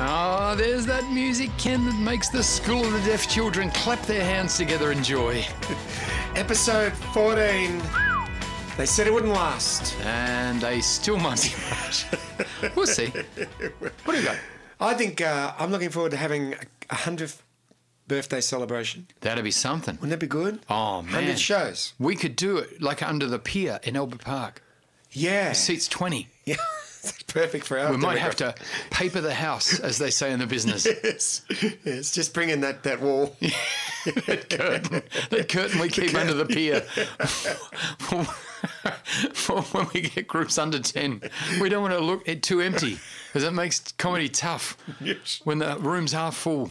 Oh, there's that music, Ken, that makes the School of the Deaf children clap their hands together in joy. Episode 14. They said it wouldn't last. And they still might be right. We'll see. What do you got? I think I'm looking forward to having a 100th birthday celebration. That'd be something. Wouldn't that be good? Oh, man. 100 shows. We could do it like under the pier in Albert Park. Yeah. It seats 20. Yeah. That's perfect for our We might have to paper the house, as they say in the business. Yes, just bring in that wall. that curtain we keep under the pier for when we get groups under 10. We don't want to look too empty because it makes comedy tough. Yes. When the room's half full.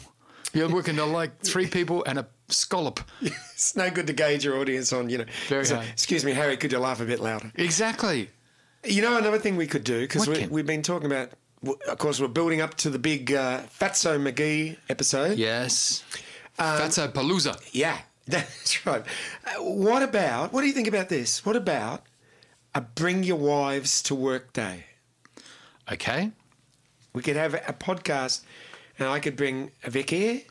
You're looking to like 3 people and a scallop. It's no good to gauge your audience on, Very so, hard. Excuse me, Harry, could you laugh a bit louder? Exactly. You know, another thing we could do, because What, Ken? we've been talking about, of course, we're building up to the big Fatso McGee episode. Yes. Fatso Palooza. Yeah, that's right. What do you think about this? What about a bring your wives to work day? Okay. We could have a podcast and I could bring Vicky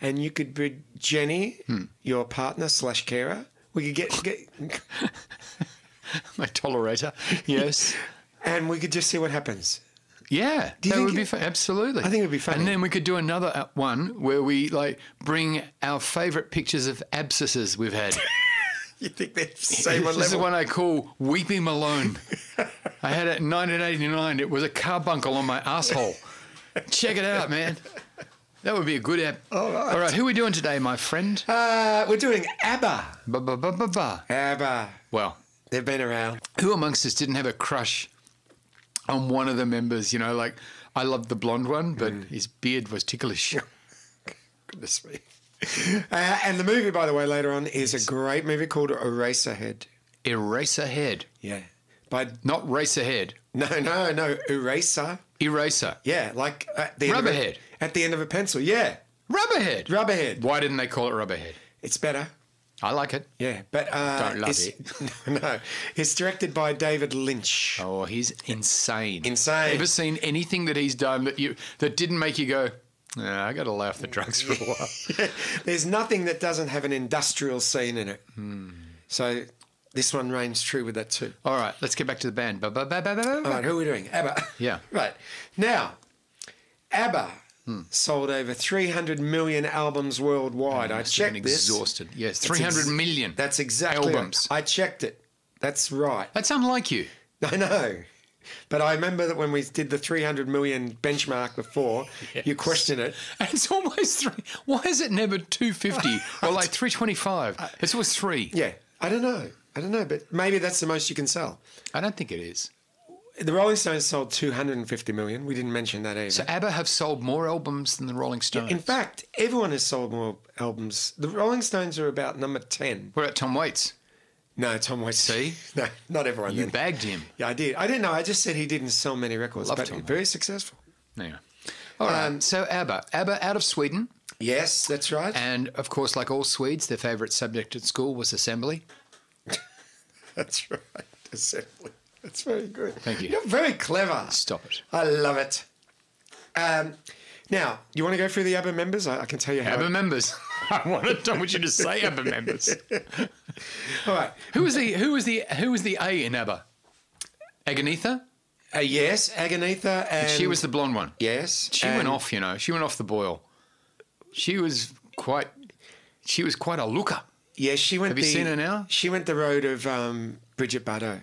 and you could bring Jenny, your partner / carer. We could get My tolerator. Yes. and we could just see what happens. Yeah, Do you that think would be fun. Absolutely. I think it would be funny. And then we could do another one where we bring our favourite pictures of abscesses we've had. You think they're the same on This is the level? one I call Weepy Malone. I had it in 1989. It was a carbuncle on my asshole. Check it out, man. That would be a good app. All right. All right, who are we doing today, my friend? We're doing Abba. Ba-ba-ba-ba-ba. Abba. Well, They've been around. who amongst us didn't have a crush on one of the members? I loved the blonde one, but his beard was ticklish. Goodness me. And the movie, by the way, later on is a great movie called Eraserhead. Eraserhead. Yeah. By Not Racerhead. No, Eraser. Eraser. Yeah, like at the end Rubberhead. At the end of a pencil. Yeah, Rubberhead. Rubberhead. Why didn't they call it Rubberhead? It's better. I like it. Yeah, but Don't love No, it's directed by David Lynch. Oh, he's insane. Insane. Ever seen anything that he's done that didn't make you go, nah, I got to lay off the drugs for a while? There's nothing that doesn't have an industrial scene in it. So this one reigns true with that too. All right, let's get back to the band. All right, who are we doing? ABBA. Yeah. Right. Now, ABBA sold over 300 million albums worldwide. I Must have been checked this. exhausted. Yes, 300 million. That's exactly albums. Right. I checked it. That's right. That's unlike you. I know. But I remember that when we did the 300 million benchmark before, you questioned it. And it's almost 3. Why is it never 250 or like 325? It's always 3. Yeah. I don't know, but maybe that's the most you can sell. I don't think it is. The Rolling Stones sold 250 million. We didn't mention that either. So ABBA have sold more albums than the Rolling Stones. In fact, everyone has sold more albums. The Rolling Stones are about number 10. What about Tom Waits? No, Tom Waits. See? No, not everyone. You then. bagged him. Yeah, I did. I didn't know. I just said he didn't sell many records, Love but Tom very successful. Anyway. All right. So ABBA. ABBA out of Sweden. Yes, that's right. And, of course, like all Swedes, their favourite subject at school was assembly. That's right. Assembly. That's very good. Thank you. You're very clever. Stop it. I love it. Now, you want to go through the ABBA members? I can tell you how. ABBA members. I want you to say ABBA members. All right. Who was the A in ABBA? Agnetha? Yes, Agnetha, and She was the blonde one. yes. She went off, She went off the boil. She was quite a looker. Yeah, she went. Have you seen her now? She went the road of Bridget Bardot.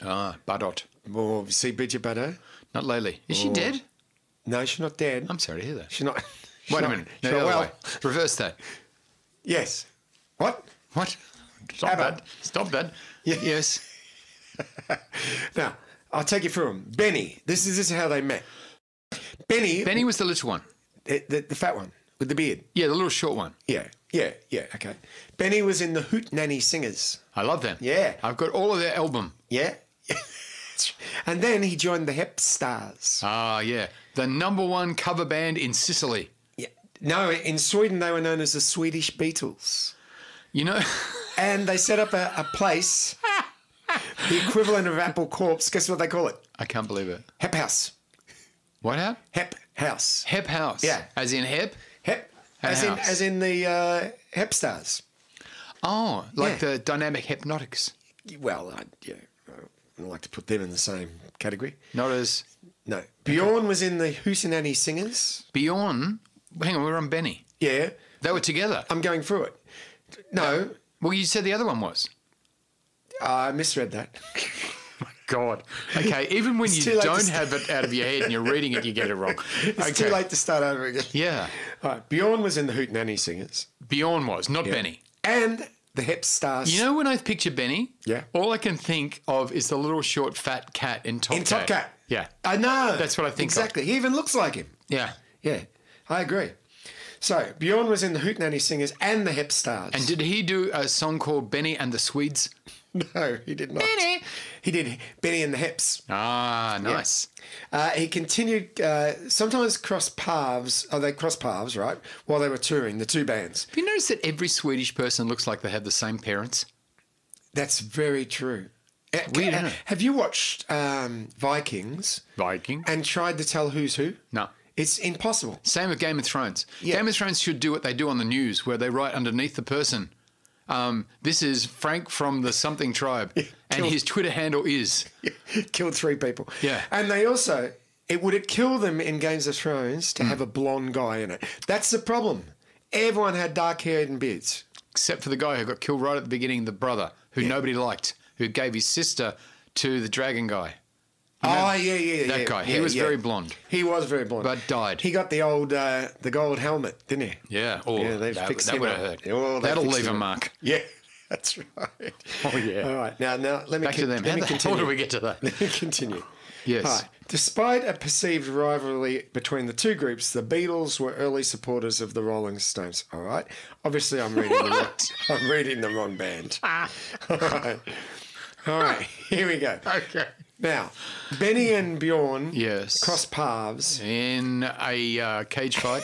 Ah, Bardot. Well, see Bridget Bardot? Not lately. Is she dead? No, she's not dead. I'm sorry to hear that. She's not. Wait a minute. No, the other way. Reverse that. Yes. What? What? Stop ABBA. that. Stop that. Yeah. Yes. Now, I'll take you through them. Benny. This is how they met. Benny was the little one. the fat one with the beard. Yeah, the little short one. Yeah. Okay. Benny was in the Hoot Nanny Singers. I love them. Yeah. I've got all of their album. Yeah. And then he joined the Hep Stars. Ah, yeah. The #1 cover band in Sicily. Yeah. No, in Sweden they were known as the Swedish Beatles. And they set up a place, the equivalent of Apple Corps. Guess what they call it? I can't believe it. Hep House. What house? Hep House. Hep House. Yeah. As in Hep? Hep. And house. As in the Hep Stars. Oh, like Yeah. the dynamic hypnotics. Well, I don't like to put them in the same category. Not as No. Bjorn was in the Hoosenanny Singers. Bjorn. Hang on, we're on Benny. Yeah. They were together. I'm going through it. No. Well, you said the other one was. I misread that. God. Okay, even when It's you too late to don't have it out of your head and you're reading it, you get it wrong. It's too late to start over again. Yeah. All right. Bjorn was in the Hootenanny Singers. Bjorn was, not Benny. And the Hep Stars. You know when I picture Benny? Yeah. All I can think of is the little short fat cat in Top Cat. In Top Cat. Yeah. I know. That's what I think of. Exactly. He even looks like him. Yeah. Yeah. I agree. So, Bjorn was in the Hootenanny Singers and the Hep Stars. And did he do a song called Benny and the Swedes? No, he did not. Benny. He did Benny and the Heps. Ah, nice. He continued, sometimes cross paths, they crossed paths, right, while they were touring, the two bands. Have you noticed that every Swedish person looks like they have the same parents? That's very true. Weird, isn't it? Have you watched Vikings Viking? and tried to tell who's who? No. It's impossible. Same with Game of Thrones. Yeah. Game of Thrones should do what they do on the news, where they write underneath the person, this is Frank from the something tribe, and his Twitter handle is. Killed 3 people. Yeah. And they also, would it kill them in Games of Thrones to have a blonde guy in it? That's the problem. Everyone had dark hair and beards. Except for the guy who got killed right at the beginning, the brother, who nobody liked, who gave his sister to the dragon guy. That guy. He was very blonde. He was very blonde. But died. He got the gold helmet, didn't he? Yeah. Oh, Yeah, they that fixed would him have up. hurt. Oh, they That'll fixed leave a him up. mark. Yeah, that's right. Oh, yeah. All right. Now let me Back to them. Let me How continue. do we get to that? Let me continue. Yes. All right. Despite a perceived rivalry between the two groups, the Beatles were early supporters of the Rolling Stones. All right. Obviously, I'm reading the wrong band. All right. All right. Here we go. Okay. Now, Benny and Bjorn Yes. cross paths. In a cage fight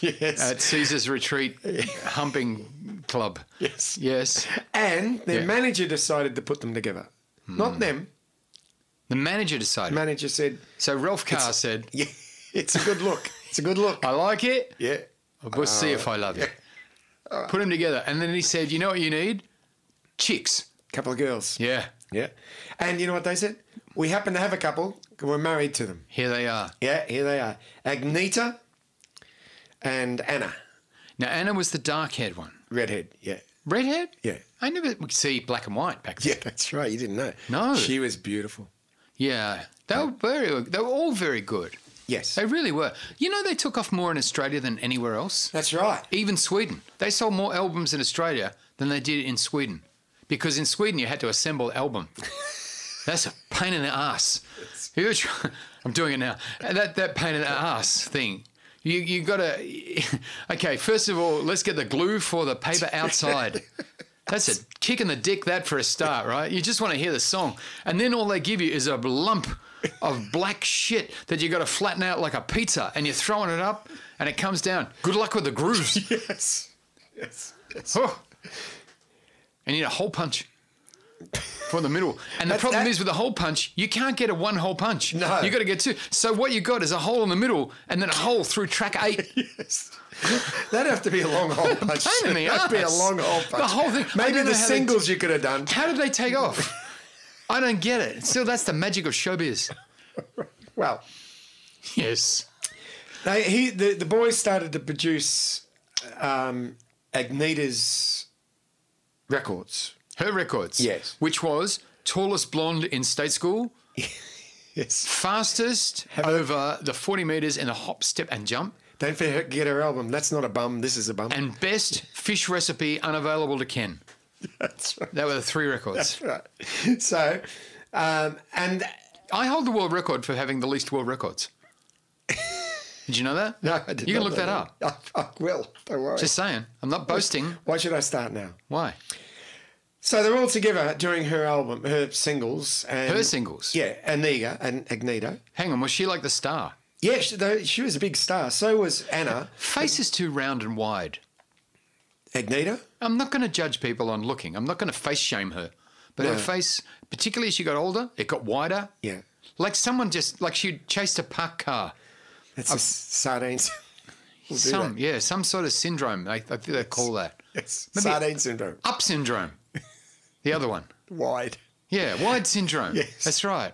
Yes. at Caesar's Retreat humping club. Yes. Yes. And their Yeah. manager decided to put them together. Not them. The manager decided. Manager said, So Ralph Carr said, yeah, it's a good look. It's a good look. I like it. Yeah. We'll see if I love it. Put them together. And then he said, you know what you need? Chicks. Couple of girls. Yeah. Yeah. And you know what they said? We happen to have a couple. We're married to them. Here they are. Yeah, here they are. Agneta and Anna. Now, Anna was the dark-haired one. Redhead. Yeah. Redhead? Yeah. I never would see black and white back then. Yeah, that's right. You didn't know. No. She was beautiful. Yeah. They were all very good. Yes. They really were. You know, they took off more in Australia than anywhere else. That's right. Even Sweden. They sold more albums in Australia than they did in Sweden. Because in Sweden, you had to assemble album. That's a pain in the ass. I'm doing it now. That pain in the ass thing. You got to... Okay, first of all, let's get the glue for the paper outside. That's a kick in the dick, that for a start, right? You just want to hear the song. And then all they give you is a lump of black shit that you got to flatten out like a pizza, and you're throwing it up, and it comes down. Good luck with the grooves. Yes. Yes. Yes. Oh. And you need a hole punch for the middle. And the problem is with the hole punch, you can't get a one hole punch. No. You got to get two. So what you got is a hole in the middle and then a hole through track 8. Yes. That'd have to be a long hole punch. Pain in the That'd be a ass. long hole punch. The whole thing. I Maybe don't know the how singles you could have done. How did they take off? I don't get it. Still, that's the magic of showbiz. Well, Yes. the boys started to produce Agneta's records. Her records. Yes. Which was tallest blonde in state school, Yes. fastest over the 40 metres in a hop, step and jump, Don't forget her album. That's not a bum. This is a bum. and best fish recipe unavailable to Ken. That's right. That were the 3 records. That's right. So, and I hold the world record for having the least world records. Did you know that? no, I did You can not look know that up. I will. Don't worry. Just saying. I'm not boasting. Why should I start now? Why? So they're all together during her album, her singles. And, Her singles? Yeah, Agneta. Hang on, was she like the star? Yeah, she was a big star. So was Anna. Face is too round and wide. Agneta? I'm not going to judge people on looking. I'm not going to face shame her. But No. her face, particularly as she got older, it got wider. Yeah. Like someone just, like she chased a parked car. It's just sardines. Some sort of syndrome. I think they call that. Yes, Maybe sardine syndrome. Up syndrome. The other one. Wide. Yeah, wide syndrome. Yes. That's right.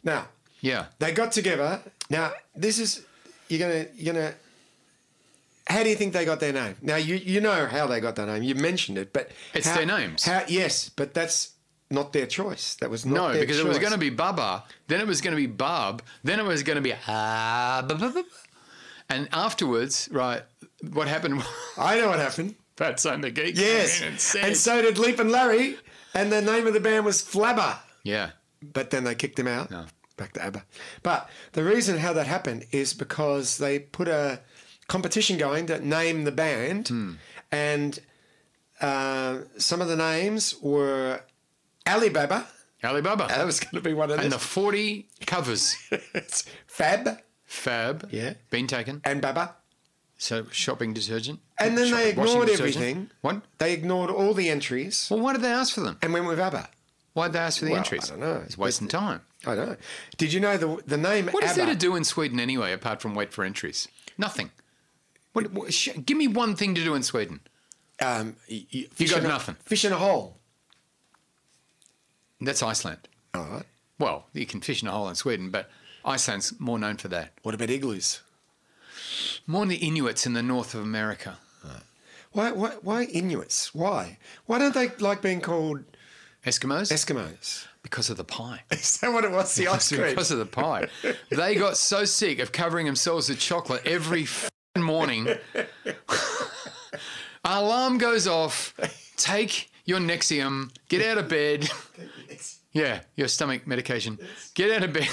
Now, Yeah. they got together. Now, this is you're gonna. How do you think they got their name? Now, you know how they got their name. You mentioned it, but It's their names. Yes, but that's not their choice. That was not their because choice. it was going to be Baba, then it was going to be Barb, then it was going to be and afterwards, right? What happened? I know what happened. Fatso McGee. Yes, came in and said, and so did Leap and Larry, and the name of the band was Flabber. yeah. But then they kicked him out. No. Back to ABBA. But the reason how that happened is because they put a competition going to name the band, and some of the names were Alibaba. Alibaba. That was going to be one of them. And the 40 covers. It's Fab. Fab. Yeah. Been taken. And Baba. So shopping detergent. And then they Washing ignored detergent. everything. What? They ignored all the entries Well, why did they ask for them? and went with ABBA. Why did they ask for the Well, entries? I don't know. It's wasting time. I don't know. Did you know the name What is ABBA? there to do in Sweden anyway, apart from wait for entries? Nothing. Give me one thing to do in Sweden. You got nothing. Fish in a hole. That's Iceland. All right. Well, you can fish in a hole in Sweden, but Iceland's more known for that. What about igloos? More the Inuits in the north of America. Why Inuits? Why? Why don't they like being called Eskimos? Eskimos? Because of the pie. Is that what it was? The ice cream? Because of the pie. They got so sick of covering themselves with chocolate every morning. Alarm goes off. Take your Nexium. Get out of bed. Yeah, your stomach medication. Get out of bed.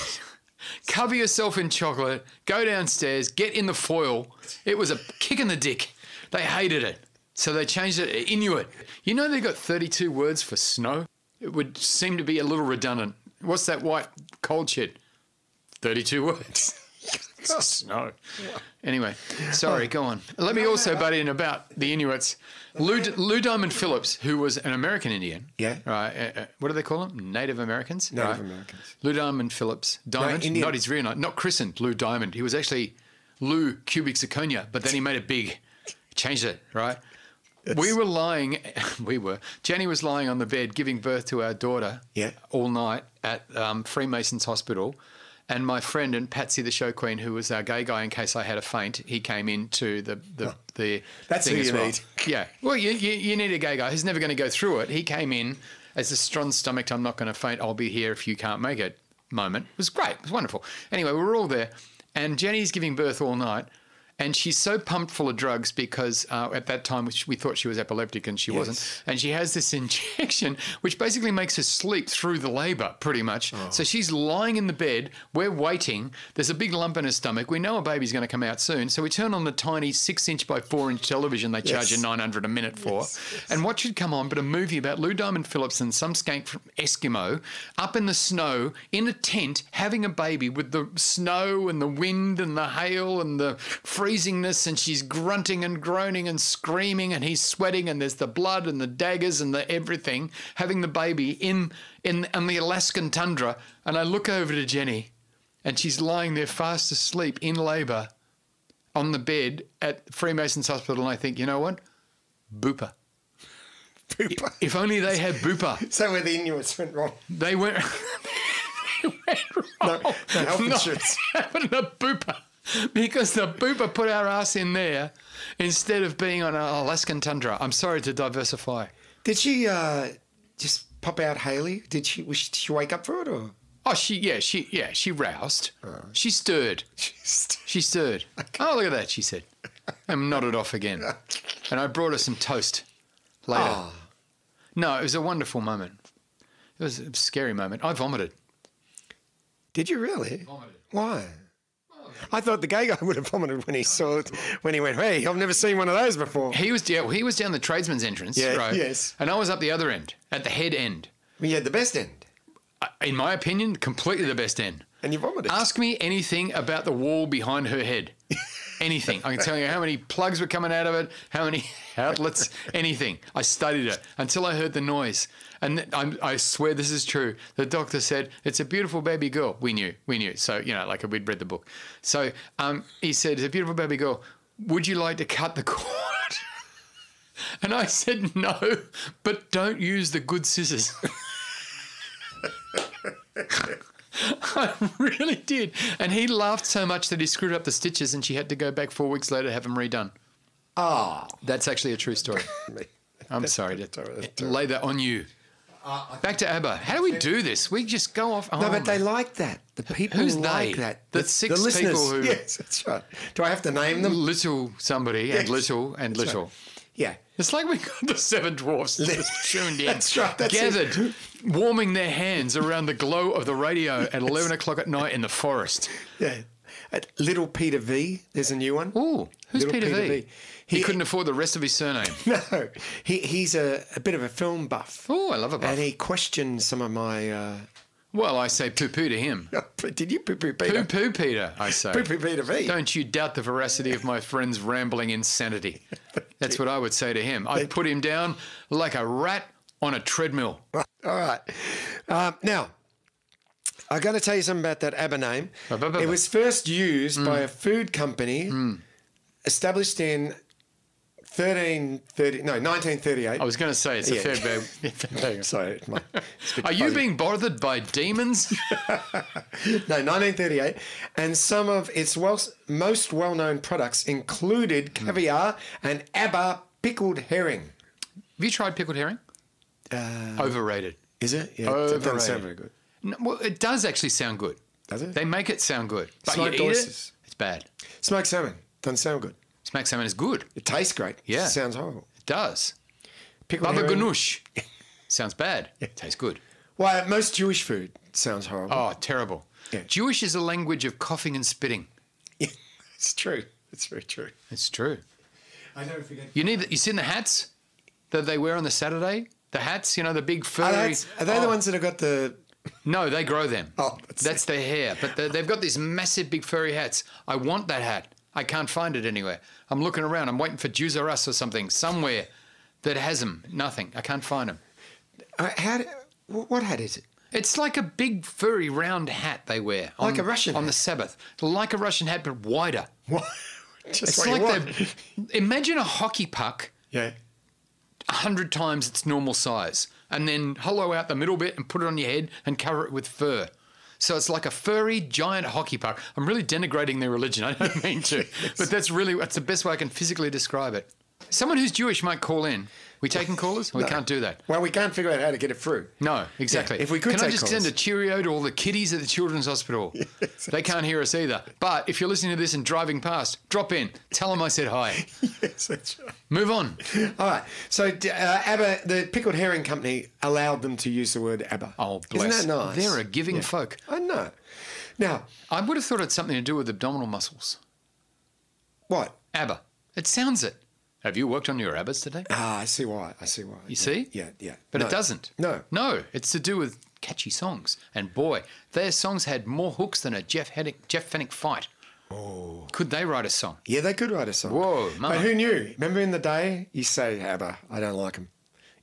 Cover yourself in chocolate. Go downstairs. Get in the foil. It was a kick in the dick. They hated it. So they changed it to Inuit. You know they got 32 words for snow? It would seem to be a little redundant. What's that white cold shit? 32 words. Snow. Anyway, sorry, go on. Let me also butt in about the Inuits. Lou Diamond Phillips, who was an American Indian. Yeah. Right. What do they call them? Native Americans? Native right. Americans. Lou Diamond Phillips. Diamond, Indian. not his real name. Not christened Lou Diamond. He was actually Lou Cubic Zirconia, but then he made it big. Changed it, right? Jenny was lying on the bed giving birth to our daughter all night at Freemasons Hospital. And my friend and Patsy, the show queen, who was our gay guy in case I had a faint, he came into the That's thing who as you well. need. Yeah. Well, you need a gay guy who's never going to go through it. He came in as a strong-stomached, I'm not going to faint, I'll be here if you can't make it moment. It was great. It was wonderful. Anyway, we were all there. And Jenny's giving birth all night. And she's so pumped full of drugs because at that time we thought she was epileptic and she wasn't. And she has this injection which basically makes her sleep through the labour pretty much. Oh. So she's lying in the bed. We're waiting. There's a big lump in her stomach. We know a baby's going to come out soon. So we turn on the tiny 6-inch by 4-inch television they charge you $900 a minute for. And what should come on but a movie about Lou Diamond Phillips and some skank from Eskimo up in the snow in a tent having a baby with the snow and the wind and the hail and the freezingness, and she's grunting and groaning and screaming, and he's sweating, and there's the blood and the daggers and the everything, having the baby in the Alaskan tundra. And I look over to Jenny, and she's lying there fast asleep in labour on the bed at Freemasons Hospital, and I think, you know what? Booper. Booper. If only they had Booper. So where the Inuits went wrong. They went wrong. No health insurance. Having a Booper. Because the Booper put our ass in there instead of being on an Alaskan tundra. I'm sorry to diversify. Did she just pop out Haley? Did she wake up for it or? Oh, she roused. She stirred. She stirred. Okay. Oh, look at that, she said. And nodded off again. And I brought her some toast later. Oh. No, it was a wonderful moment. It was a scary moment. I vomited. Did you really? Vomited. Why? I thought the gay guy would have vomited when he saw it, when he went, hey, I've never seen one of those before. He was down the tradesman's entrance, right? Yes. And I was up the other end, at the head end. You had the best end. In my opinion, completely the best end. And you vomited. Ask me anything about the wall behind her head. anything. I can tell you how many plugs were coming out of it, how many outlets, anything. I studied it until I heard the noise. And I swear this is true. The doctor said, it's a beautiful baby girl. We knew. So, like we'd read the book. So he said, it's a beautiful baby girl. Would you like to cut the cord? And I said, no, but don't use the good scissors. I really did. And he laughed so much that he screwed up the stitches and she had to go back 4 weeks later to have them redone. Ah. That's actually a true story. I'm sorry to lay that on you. Back to Abba. How do we do this? We just go off. No, but they like that. The people Who's like they? that. The six listeners. people who... Yes, that's right. Do I have to name them? Little somebody and little and little. Right. Yeah. It's like we got the seven dwarfs just tuned in, That's right. That's gathered, it. warming their hands around the glow of the radio at 11 o'clock at night in the forest. Yeah. Little Peter V. There's a new one. Ooh, who's Little Peter V? He couldn't afford the rest of his surname. No. He's a bit of a film buff. Oh, I love a buff. And he questioned some of my... Well, I say poo-poo to him. Did you poo-poo Peter? Poo-poo Peter, I say. Poo-poo Peter V. Don't you doubt the veracity of my friend's rambling insanity. That's what I would say to him. I'd put him down like a rat on a treadmill. All right. Now, I got to tell you something about that Abba name. It was first used by a food company established in 1938. I was going to say it's a fair bag. Sorry. Are you being bothered by demons? No, 1938. And some of its most well-known products included caviar and Abba pickled herring. Have you tried pickled herring? Overrated. Is it? Yeah, Overrated. It doesn't sound very good. No, well, it does actually sound good. Does it? They make it sound good. But Smoked you eat oysters. it's bad. Smoked salmon. Doesn't sound good. Smoked salmon is good. It tastes great. Yeah. It sounds horrible. It does. Pickled Baba herring. ganoush. Sounds bad. Tastes good. Well, most Jewish food sounds horrible. Oh, terrible. Yeah. Jewish is a language of coughing and spitting. Yeah, it's true. It's very true. It's true. I never forget. You seen the hats that they wear on the Saturday? The hats, the big furry... Are they the ones that have got the... No, they grow them. Oh, that's their hair. But they've got these massive big furry hats. I want that hat. I can't find it anywhere. I'm looking around. I'm waiting for Jews R Us or something somewhere that has them. Nothing. I can't find them. What hat is it? It's like a big furry round hat they wear. Like a Russian on hat? the Sabbath. Like a Russian hat, but wider. What? It's like imagine a hockey puck. Yeah. 100 times its normal size, and then hollow out the middle bit and put it on your head and cover it with fur. So it's like a furry giant hockey puck. I'm really denigrating their religion. I don't mean to, but that's the best way I can physically describe it. Someone who's Jewish might call in. We taking callers? We can't do that. Well, we can't figure out how to get it through. No, exactly. Yeah, if we could Can I take just calls? send a cheerio to all the kiddies at the Children's Hospital? Yes, they can't hear us either. But if you're listening to this and driving past, drop in. Tell them I said hi. Yes, that's right. Move on. All right. So Abba, the Pickled Herring Company allowed them to use the word Abba. Oh, bless. Isn't that nice? They're a giving folk. I know. Now, I would have thought it's something to do with abdominal muscles. what? Abba. It sounds it. Have you worked on your Abbas today? I see why. You see? Yeah. But No. it doesn't. No. No, it's to do with catchy songs. And boy, their songs had more hooks than a Jeff Fennick fight. Oh. Could they write a song? Yeah, they could write a song. Whoa, mama. But who knew? Remember in the day, you say Abba, I don't like them.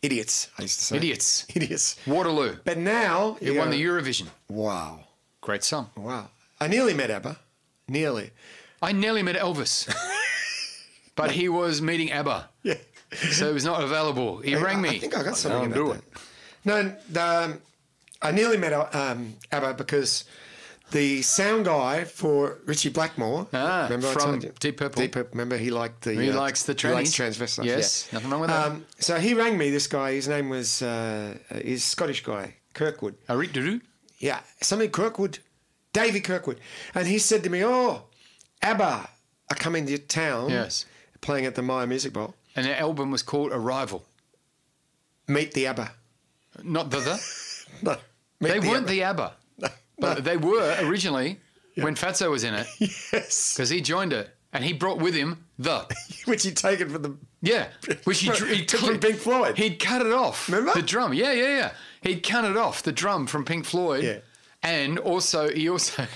Idiots, I used to say. Idiots. Waterloo. But now... It won the Eurovision. Wow. Great song. Wow. I nearly met Abba. Nearly. I nearly met Elvis. But he was meeting ABBA. Yeah. So he was not available. He rang me. I think I got something I'll about that. No, I nearly met ABBA because the sound guy for Richie Blackmore, remember from I told you? Deep Purple. Deep Purple, remember he liked the... He likes the trannies. He likes transvestites. Yes, yeah. nothing wrong with that. So he rang me, this guy, his name was, he's a Scottish guy, Kirkwood. Arik Duru? Yeah, something Kirkwood, Davy Kirkwood. And he said to me, ABBA are coming to town. Yes. Playing at the Maya Music Bowl. And their album was called Arrival. Meet the ABBA. Not the? No. They weren't the ABBA. No. But they were originally when Fatso was in it. Yes. Because he joined it. And he brought with him the... Which he'd taken from the... Yeah. Which he took from Pink Floyd. He'd cut it off. Remember? The drum. Yeah. He'd cut it off, the drum from Pink Floyd. Yeah. And he also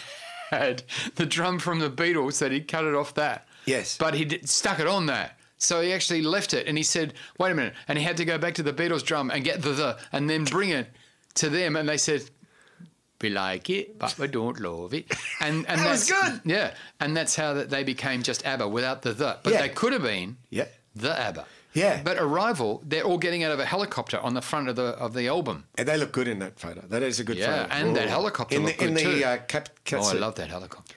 had the drum from the Beatles that he'd cut it off that. Yes. But he stuck it on that. So he actually left it and he said, wait a minute. And he had to go back to the Beatles drum and get the and then bring it to them. And they said, we like it, but we don't love it. And that was good. Yeah. And that's how they became just ABBA without the. But they could have been the ABBA. Yeah. But Arrival, they're all getting out of a helicopter on the front of the album. And they look good in that photo. That is a good photo. Yeah, and that helicopter looked good too. Cat I suit. love that helicopter.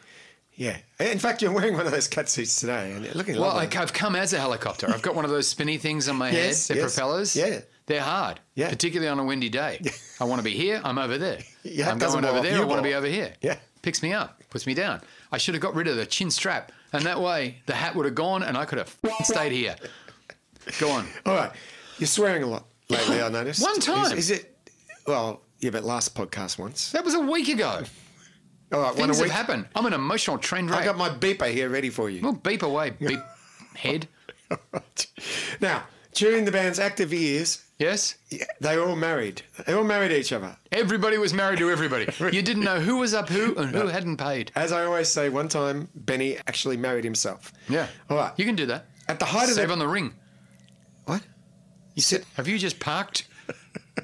Yeah. In fact, you're wearing one of those cat suits today and you're looking lovely. Well, I've come as a helicopter. I've got one of those spinny things on my head. They're propellers. Yeah. They're hard, particularly on a windy day. I want to be here, I'm over there. I'm going over there, I want to be over here. Yeah. Picks me up, puts me down. I should have got rid of the chin strap, and that way the hat would have gone and I could have stayed here. Go on. All right. You're swearing a lot lately, I noticed. One time. Is it, well, yeah, but last podcast once. That was a week ago. All right, Things have happened. I'm an emotional train wreck. I got my beeper here ready for you. Well, beep away, beep head. Now, during the band's active years, Yes? they were all married. They all married each other. Everybody was married to everybody. You didn't know who was up who and who hadn't paid. As I always say, one time Benny actually married himself. Yeah. All right. You can do that. At the height of Save on the ring. What? You said, have you just parked?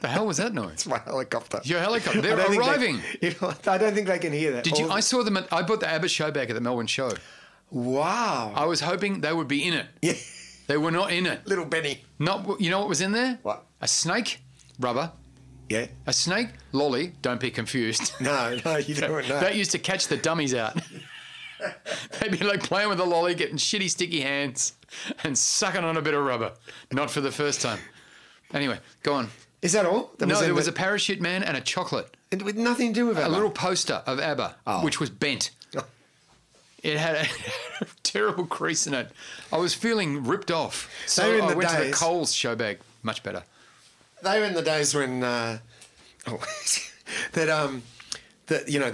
The hell was that noise? It's my helicopter. Your helicopter. I They're don't think arriving. I don't think they can hear that. Did you? I saw them. I bought the Abba show back at the Melbourne show. Wow. I was hoping they would be in it. Yeah. They were not in it. Little Benny. Not. You know what was in there? What? A snake, rubber. Yeah. A snake, lolly. Don't be confused. No, you don't know. That used to catch the dummies out. They'd be like playing with the lolly, getting shitty, sticky hands, and sucking on a bit of rubber. Not for the first time. Anyway, go on. Is that all? There was a parachute man and a chocolate. It with nothing to do with ABBA. A little poster of ABBA, which was bent. Oh. It had a terrible crease in it. I was feeling ripped off. So They were in I the went to the days- Coles show bag. Much better. They were in the days when, that the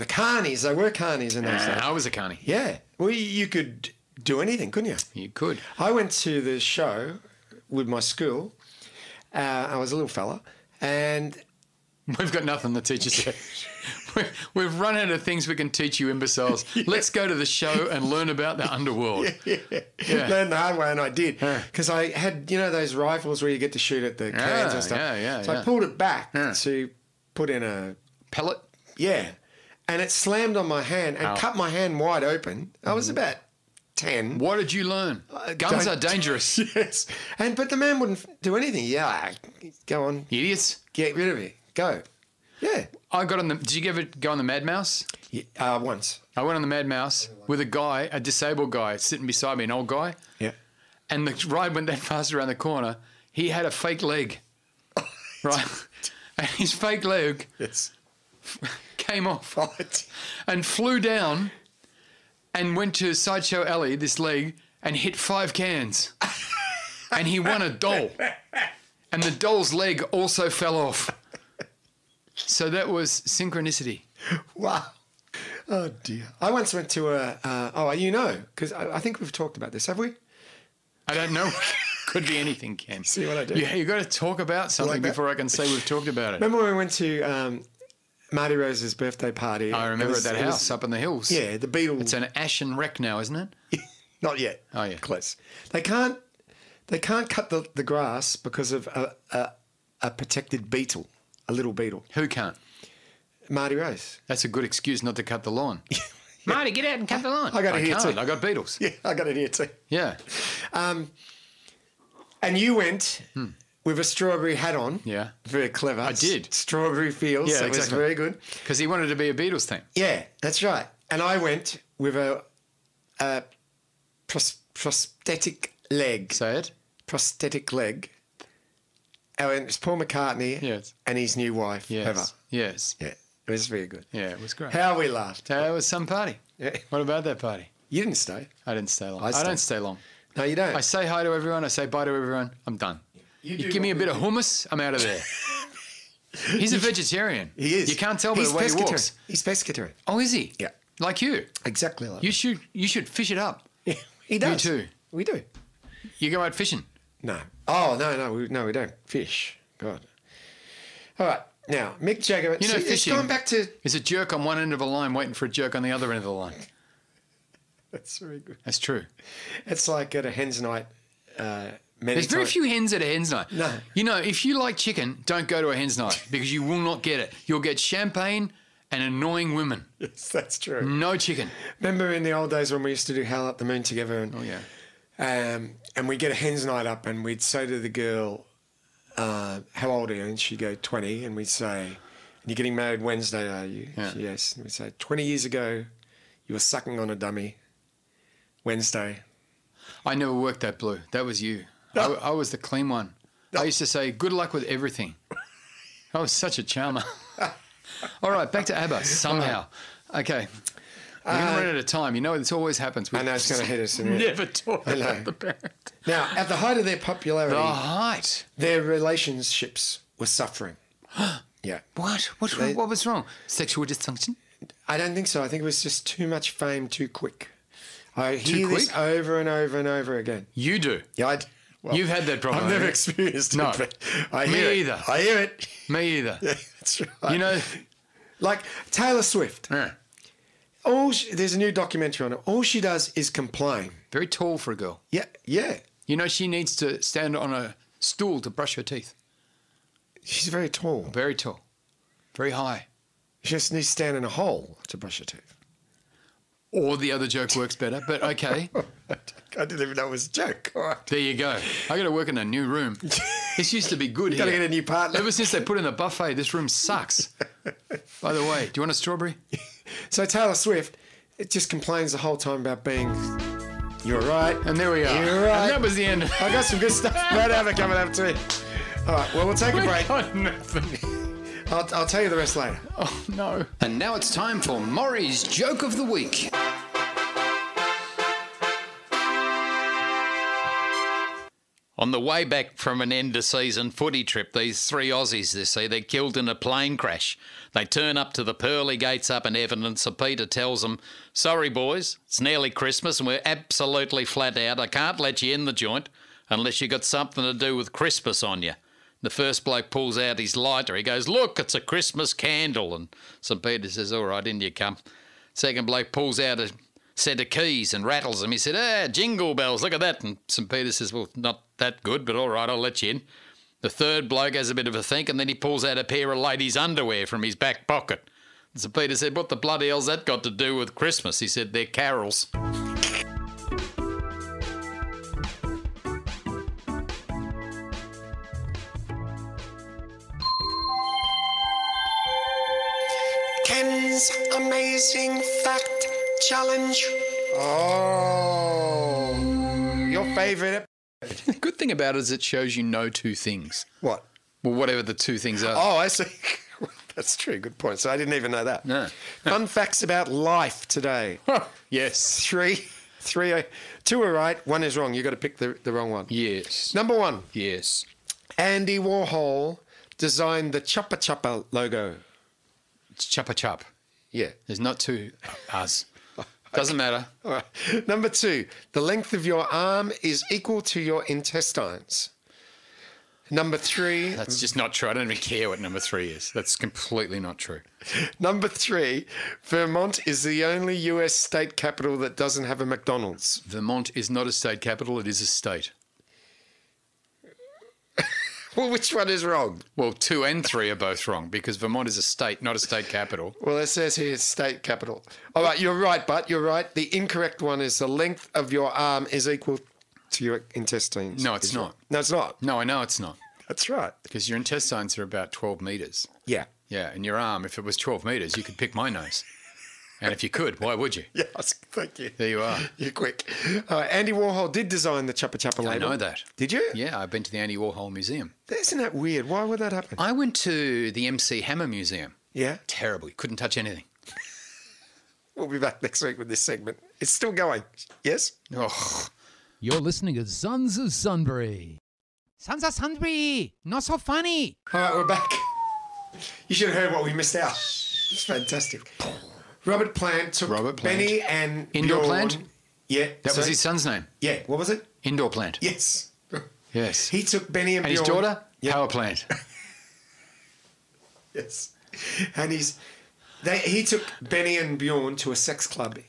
carnies, they were carnies in those days. I was a carny. Yeah. Well, you could do anything, couldn't you? You could. I went to the show with my school. I was a little fella, and We've got nothing to teach us yet. We've run out of things we can teach you imbeciles. Let's go to the show and learn about the underworld. learned the hard way, and I did. Because I had, those rifles where you get to shoot at the cans and stuff. So I pulled it back to put in a... Pellet? Yeah. And it slammed on my hand and cut my hand wide open. I was about 10. What did you learn? Guns are dangerous. Yes. But the man wouldn't do anything. Yeah, go on. Idiots. Get rid of it. Go. Yeah. I got on the... Did you ever go on the Mad Mouse? Yeah, once. I went on the Mad Mouse with a guy, a disabled guy, sitting beside me, an old guy. Yeah. And the ride went that fast around the corner. He had a fake leg. Right? And his fake leg came off and flew down and went to Sideshow Alley, this leg, and hit 5 cans. And he won a doll. And the doll's leg also fell off. So that was synchronicity. Wow. Oh, dear. I once went to because I think we've talked about this, have we? I don't know. Could be anything, Ken. See what I do? Yeah, you got to talk about something before I can say we've talked about it. Remember when we went to Marty Rose's birthday party? I remember at that house up in the hills. Yeah, the Beatles. It's an ashen wreck now, isn't it? Not yet. Oh, yeah. Close. They can't cut the grass because of a protected beetle, a little beetle. Who can't? Marty Rose. That's a good excuse not to cut the lawn. Marty, get out and cut the lawn. I got it here too. I got beetles. Yeah, I got it here too. Yeah. And you went with a strawberry hat on. Yeah. Very clever. I did. Strawberry fields. Yeah, That was exactly. very good. Because he wanted to be a Beatles thing. Yeah, that's right. And I went with a prosthetic leg. Say it. Prosthetic leg. And it's Paul McCartney and his new wife, Yes. Eva. Yes. Yeah, it was very good. Yeah, it was great. How we laughed. It was some party. Yeah. What about that party? You didn't stay. I didn't stay long. I I don't stay long. No, you don't. I say hi to everyone. I say bye to everyone. I'm done. You give me a bit of hummus, I'm out of there. He's a vegetarian. He is. You can't tell by the way he walks. He's pescatarian. Oh, is he? Yeah. Like you. Exactly like You should fish it up. Yeah, he does. You too. We do. You go out fishing. No. Oh, no, we don't. Fish. God. All right. Now, Mick Jagger. You know, it's fishing going back to... is a jerk on one end of a line waiting for a jerk on the other end of the line. That's very good. That's true. It's like at a hen's night. There's very few hens at a hen's night. No. You know, if you like chicken, don't go to a hen's night because you will not get it. You'll get champagne and annoying women. Yes, that's true. No chicken. Remember in the old days when we used to do Howl at the Moon together? And, Oh, yeah. and we'd get a hen's night up and we'd say to the girl, how old are you? And she'd go, 20. And we'd say, you're getting married Wednesday, are you? Yeah. Yes. And we'd say, 20 years ago, you were sucking on a dummy. Wednesday. I never worked that blue. That was you. No. I was the clean one. No. I used to say, good luck with everything. I was such a charmer. All right, back to ABBA, somehow. Okay. We're going to run out of time. You know, this always happens. I know it's going to hit us. Isn't it? Never talk about the band. Now, at the height of their popularity, The height. their relationships were suffering. Yeah. What? What was wrong? Sexual dysfunction? I don't think so. I think it was just too much fame too quick. I hear quick? this over and over and over again. You do. Yeah, You've had that problem. I've never haven't experienced it. No. But I Me hear either. It. I hear it. you? Me either. Yeah, that's right. You know, like Taylor Swift. yeah, There's a new documentary on it. All she does is complain. very tall for a girl. Yeah, yeah. You know, she needs to stand on a stool to brush her teeth. She's very tall. Very tall. Very high. She just needs to stand in a hole to brush her teeth. Or the other joke works better, but okay. I didn't even know it was a joke. All right. There you go. I got to work in a new room. This used to be good You got to here. get a new partner. Ever since they put in the buffet, this room sucks. By the way, do you want a strawberry? So Taylor Swift, it just complains the whole time about being, you're right. And there we are. You're right. And that was the end. I got some good stuff about Abba coming up too. All right, well, we'll take a break. Got nothing. I'll tell you the rest later. Oh, no. And now it's time for Mauries' Joke of the Week. On the way back from an end-of-season footy trip, these three Aussies, they're killed in a plane crash. They turn up to the pearly gates up in evidence, and Peter tells them, sorry, boys, it's nearly Christmas and we're absolutely flat out. I can't let you in the joint unless you got something to do with Christmas on you. The first bloke pulls out his lighter. He goes, look, it's a Christmas candle. And St. Peter says, all right, in you come. Second bloke pulls out a set of keys and rattles them. He said, jingle bells, look at that. And St. Peter says, well, not that good, but all right, I'll let you in. The third bloke has a bit of a think, and then he pulls out a pair of ladies' underwear from his back pocket. And St. Peter said, what the bloody hell's that got to do with Christmas? He said, they're carols. Ken's Amazing Fact Challenge. Oh, your favourite. The good thing about it is it shows you know two things. What? Well, whatever the two things are. Oh, I see. That's true. Good point. So I didn't even know that. No. Fun facts about life today. Yes. Two are right. One is wrong. You got to pick the wrong one. Yes. Number one. Yes. Andy Warhol designed the Chopper Chopper logo. It's choppa chop. Yeah. There's not two us. Doesn't matter. All right. Number two. The length of your arm is equal to your intestines. Number three. That's just not true. I don't even care what number 3 is. That's completely not true. Number three. Vermont is the only US state capital that doesn't have a McDonald's. Vermont is not a state capital. It is a state. Well, which one is wrong? Well, 2 and 3 are both wrong because Vermont is a state, not a state capital. Well, it says here state capital. All right, you're right, but you're right. The incorrect one is the length of your arm is equal to your intestines. No, it's not. No, it's not. No, I know it's not That's right. because your intestines are about 12 metres. Yeah. Yeah, and your arm, if it was 12 metres, you could pick my nose. And if you could, why would you? Yes, thank you. There you are. You're quick. Andy Warhol did design the Chopper Chopper label. I know that. Did you? Yeah, I've been to the Andy Warhol Museum. Isn't that weird? Why would that happen? I went to the MC Hammer Museum. Yeah. Terrible. You couldn't touch anything. We'll be back next week with this segment. It's still going. Yes? Oh, You're listening to Sons of Sunbury. Sons of Sunbury, not so funny. All right, we're back. You should have heard what we missed out. It's fantastic. Robert Plant took Robert Plant. Benny and Indoor Bjorn. Plant? Yeah. that was his son's name. Yeah. What was it? Indoor plant. Yes. Yes. He took Benny and And his Bjorn. daughter? Yeah. Power plant. Yes. And he took Benny and Bjorn to a sex club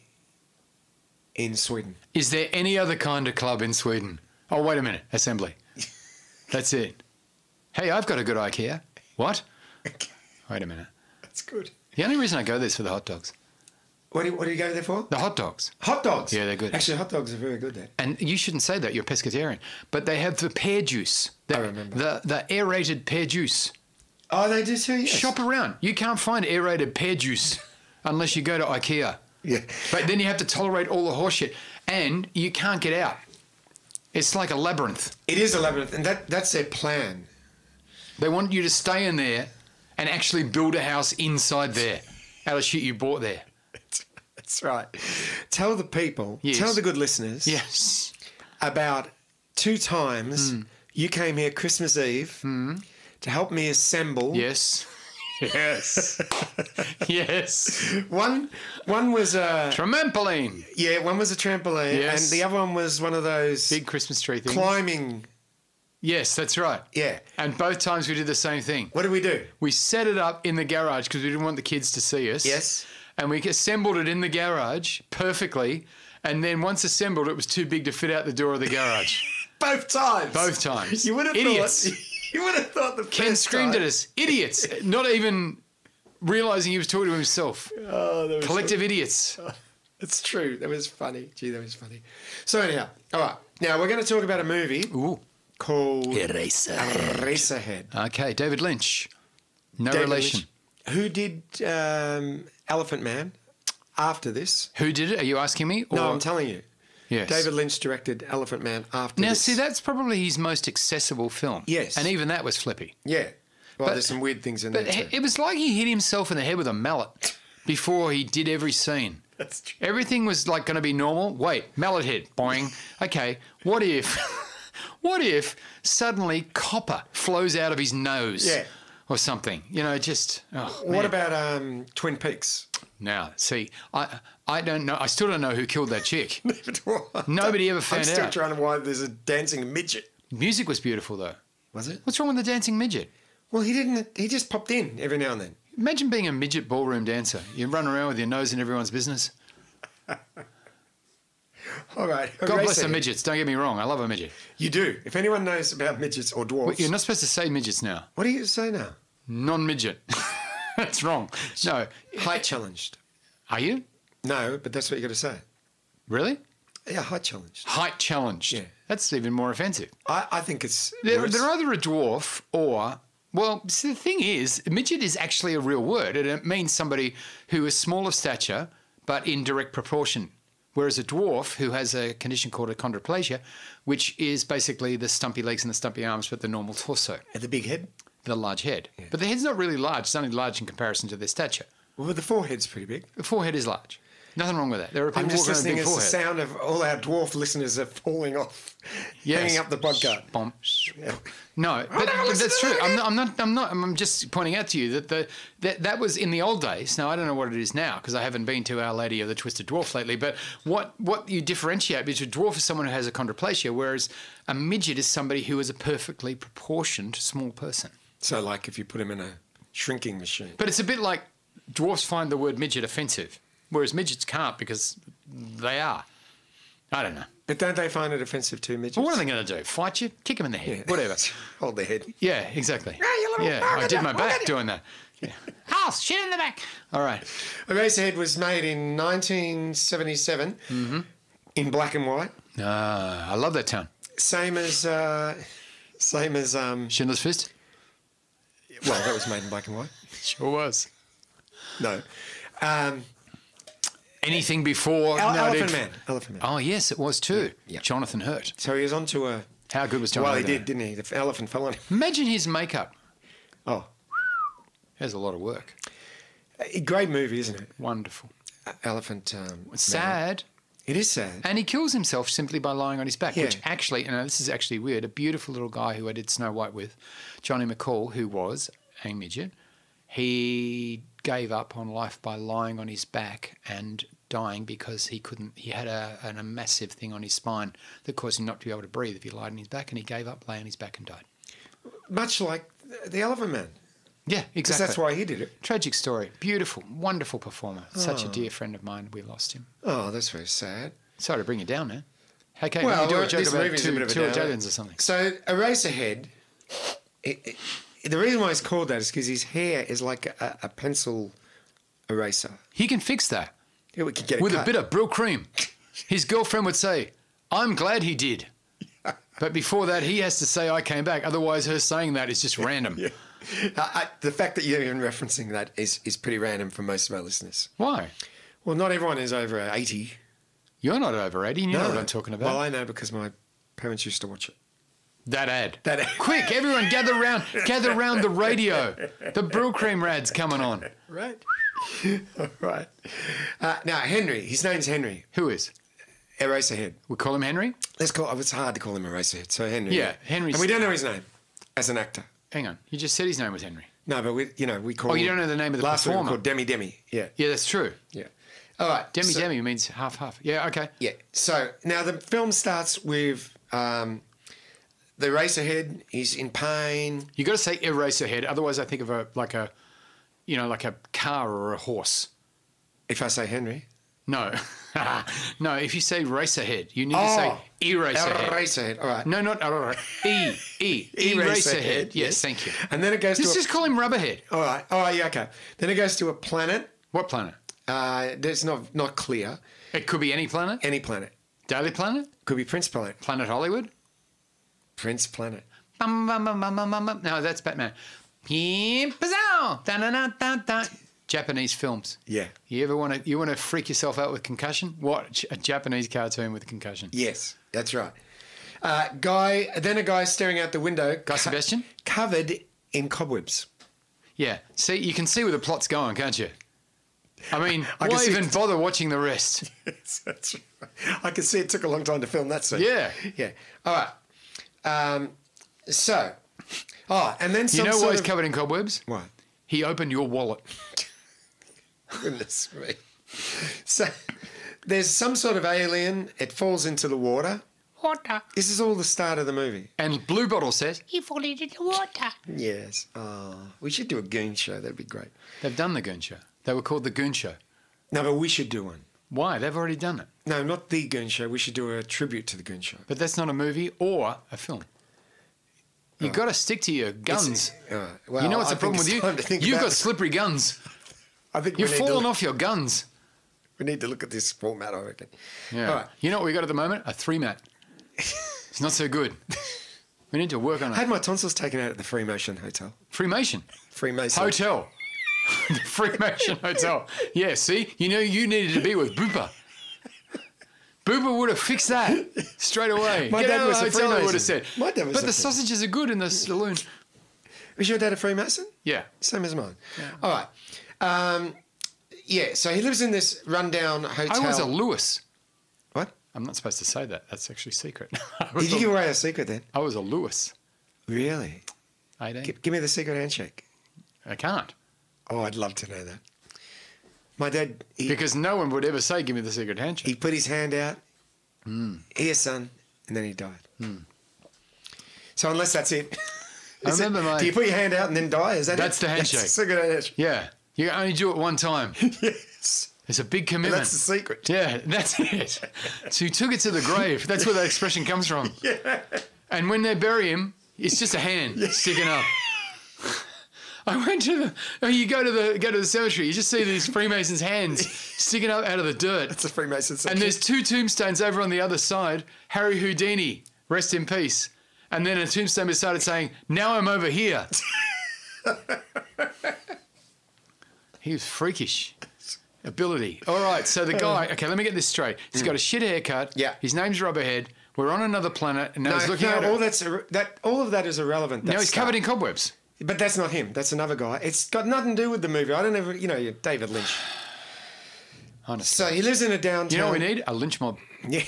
in Sweden. Is there any other kind of club in Sweden? Oh, wait a minute. Assembly. That's it. Hey, I've got a good IKEA. What? Wait a minute. That's good. The only reason I go there is for the hot dogs. What do you go there for? The hot dogs. Hot dogs? Yeah, they're good. Actually, hot dogs are very good there. And you shouldn't say that. You're a pescatarian. But they have the pear juice. I remember. The aerated pear juice. Oh, they do too? Yes. Shop around. You can't find aerated pear juice unless you go to IKEA. Yeah. But then you have to tolerate all the horse shit. And you can't get out. It's like a labyrinth. It is a labyrinth, and that's their plan. They want you to stay in there and actually build a house inside there out of shit you bought there. That's right. Tell the people, Yes. tell the good listeners Yes. about 2 times you came here Christmas Eve to help me assemble. Yes. Yes. Yes. One was a Trampoline. one was a trampoline, Yes. and the other one was one of those Big Christmas tree thing. climbing. Yes, that's right. Yeah. And both times we did the same thing. What did we do? We set it up in the garage because we didn't want the kids to see us. Yes. And we assembled it in the garage perfectly. And then once assembled, it was too big to fit out the door of the garage. Both times. Both times. You would have Idiots. thought. You would have thought the Ken first screamed time. at us. Idiots. Not even realising he was talking to himself. Oh, that was Collective idiots. It's true. That was funny. Gee, that was funny. So anyhow, all right. Now we're going to talk about a movie Ooh. called Eraserhead. Eraserhead. Okay, David Lynch. No David relation. Lynch, who did Elephant Man after this? Who did it? Are you asking me? No, Or- I'm telling you. Yes. David Lynch directed Elephant Man after Now, this. see, that's probably his most accessible film. Yes. And even that was flippy. Yeah. Well, But- there's some weird things in But there too. it was like he hit himself in the head with a mallet before he did every scene. That's true. Everything was like going to be normal. Wait, mallet hit, boing. Okay, what if, what if suddenly copper flows out of his nose? Yeah. Or something. You know, just. Oh, What man. about Twin Peaks? Now, see, I don't know. I still don't know who killed that chick. Neither do I. Nobody ever I'm found still out. trying to why there's a dancing midget. Music was beautiful though. Was it? What's wrong with the dancing midget? Well, he didn't. He just popped in every now and then. Imagine being a midget ballroom dancer. You run around with your nose in everyone's business. All right. God bless the Eraserhead. midgets. Don't get me wrong. I love a midget. You do. If anyone knows about midgets or dwarfs, Wait, you're not supposed to say midgets now. what do you say now? Non-midget. That's wrong. No. Height challenged. Are you? No, but that's what you got to say. Really? Yeah, height challenged. Height challenged. Yeah. That's even more offensive. I think it's. They're worse. either a dwarf or, well, see, the thing is, midget is actually a real word. And it means somebody who is small of stature, but in direct proportion. Whereas a dwarf who has a condition called achondroplasia, which is basically the stumpy legs and the stumpy arms, but the normal torso, At the big head. the large head. But the head's not really large. It's only large in comparison to their stature. Well, the forehead's pretty big. The forehead is large. Nothing wrong with that. There are I'm people just walking around listening with big as the forehead. sound of all our dwarf listeners are falling off, Yes. hanging up the podcast. Bomb. No, but that's true. I'm just pointing out to you that that was in the old days. Now I don't know what it is now because I haven't been to Our Lady of the Twisted Dwarf lately. But what you differentiate between a dwarf is someone who has achondroplasia, whereas a midget is somebody who is a perfectly proportioned small person. So, like, if you put him in a shrinking machine. But it's a bit like dwarfs find the word midget offensive, whereas midgets can't because they are. I don't know. But don't they find it offensive too, midgets? Well, what are they going to do? Fight you? Kick them in the head? Yeah. Whatever. Hold their head. Yeah, exactly. you little Yeah, bugger, I did my look back at you. doing that. Yeah. House, shit in the back. All right. Eraserhead was made in 1977 in black and white. I love that town. Same as Schindler's Fist? well, that was made in black and white. Sure was. No. Anything before... Elephant Man. Elephant Man. Oh, yes, it was too. Yeah. Jonathan Hurt. So he was onto a. How good was Jonathan Well, he Hurt? did, didn't he? The elephant fell on him. Imagine his makeup. Oh, There's a lot of work. a great movie, isn't it? Wonderful. Elephant. Sad. It is sad. And he kills himself simply by lying on his back, which Yeah. actually, you know, this is actually weird. A beautiful little guy who I did Snow White with, Johnny McCall, who was a midget, he gave up on life by lying on his back and dying because he had a massive thing on his spine that caused him not to be able to breathe if he lied on his back, and he gave up, lay on his back and died. Much like the Elephant Man. Yeah, Because exactly. that's why he did it. Tragic story. Beautiful, wonderful performer. Such a dear friend of mine. We lost him. Oh, that's very sad. Sorry to bring you down, man. Okay, Well, can you do a joke this about movie's a bit of a two downer. Italians or something? So Eraserhead, the reason why it's called that is because his hair is like a pencil eraser. He can fix that Yeah, we could get with cut. a bit of Brill cream. His girlfriend would say, "I'm glad he did." But before that, he has to say, "I came back." Otherwise, her saying that is just random. Yeah. The fact that you're even referencing that is pretty random for most of our listeners. Why? Well, not everyone is over 80. You're not over 80. You know what I'm talking about. Well, I know because my parents used to watch it. That ad. That ad. Quick, everyone, gather round the radio. The Brill cream rad's coming on. Right. All right. Now, Henry. His name's Henry. Who is? Eraserhead. We call him Henry? Let's call. It's hard to call him Eraserhead. So Henry. Yeah, Henry's- And we don't know his name as an actor. Hang on. You just said his name was Henry. No, but we call. Oh, you don't know the name of the last performer? week we called Demi. Yeah. Yeah, that's true. Yeah. All right. Demi means half. Yeah, okay. Yeah. So now the film starts with the Eraserhead. He's in pain. You got to say Eraserhead, otherwise I think of like a car or a horse. If I say Henry. No, no. If you say Racerhead, you need to say Eraserhead. Eraserhead. All right. No, not Eraserhead. Yes, thank you. And then it goes Let's to. just call him Rubberhead. All right. Oh, yeah. Okay. Then it goes to a planet. What planet? That's not clear. It could be any planet. Any planet. Daily Planet. Could be Prince Planet. Planet Hollywood. Prince Planet. Bum, bum, bum, bum, bum, bum, bum. No, that's Batman. Japanese films. Yeah. You ever want to freak yourself out with concussion? Watch a Japanese cartoon with concussion. Yes, that's right. A guy staring out the window. Guy Sebastian? Covered in cobwebs. Yeah. See, you can see where the plot's going, can't you? I mean, I can why see even it. bother watching the rest? Yes, that's right. I can see it took a long time to film that scene. Yeah. Yeah. All right. And then some You know sort why he's of- covered in cobwebs? What? He opened your wallet. Goodness me. So there's some sort of alien. It falls into the water. Water. This is all the start of the movie. And Blue Bottle says, He fall into the water. Yes. Oh, we should do a Goon show. That'd be great. they've done the Goon Show. They were called the Goon Show. No, but we should do one. Why? They've already done it. No, not the Goon show. We should do a tribute to the Goon show. But that's not a movie or a film. You've got to stick to your guns. All right. Well, You know what's I the problem with think you? it's time to think You've about got it. slippery guns. I think You're we need to falling look- off your guns. We need to look at this format, I reckon. Yeah. All right. You know what we got at the moment? A 3-mat. It's not so good. We need to work on I it. had my tonsils taken out at the Freemason Hotel. Freemason. Freemason. Hotel. The Freemason Hotel. Yeah, see? You know you needed to be with Booper. Booper would have fixed that straight away. My Get dad out of was the a hotel, he would have Freemason. said. My dad was but a the Freemason. sausages are good in the saloon. Was your dad a Freemason? Yeah. Same as mine. All right. Yeah, so he lives in this rundown hotel. I was a Lewis. What? I'm not supposed to say that. That's actually secret. Did you give away a secret then? I was a Lewis. Really? 18. Give me the secret handshake. I can't. Oh, I'd love to know that. My dad, Because no one would ever say, give me the secret handshake. he put his hand out. Here, son. And then he died. So unless that's it. I remember my... Do you put your hand out and then die? Is that That's it? the handshake. That's the secret handshake. Yeah. You only do it one time. Yes. It's a big And commitment. that's the secret. Yeah, that's it. So he took it to the grave. That's where that expression comes from. Yeah. And when they bury him, it's just a hand sticking up. I went to you go to the cemetery, you just see these Freemasons' hands sticking up out of the dirt. It's a Freemason And secret. there's 2 tombstones over on the other side. Harry Houdini, rest in peace. And then a tombstone beside it saying, now I'm over here. He was freakish. Ability. All right, so the guy, okay, let me get this straight. He's got a shit haircut. Yeah. His name's Rubberhead. We're on another planet, and now No, he's looking at all it. all of that is irrelevant. Now he's covered in cobwebs. But that's not him. That's another guy. It's got nothing to do with the movie. I don't ever, you're David Lynch. Honestly. So he lives in a downtown. You know what we need? A lynch mob. Yeah.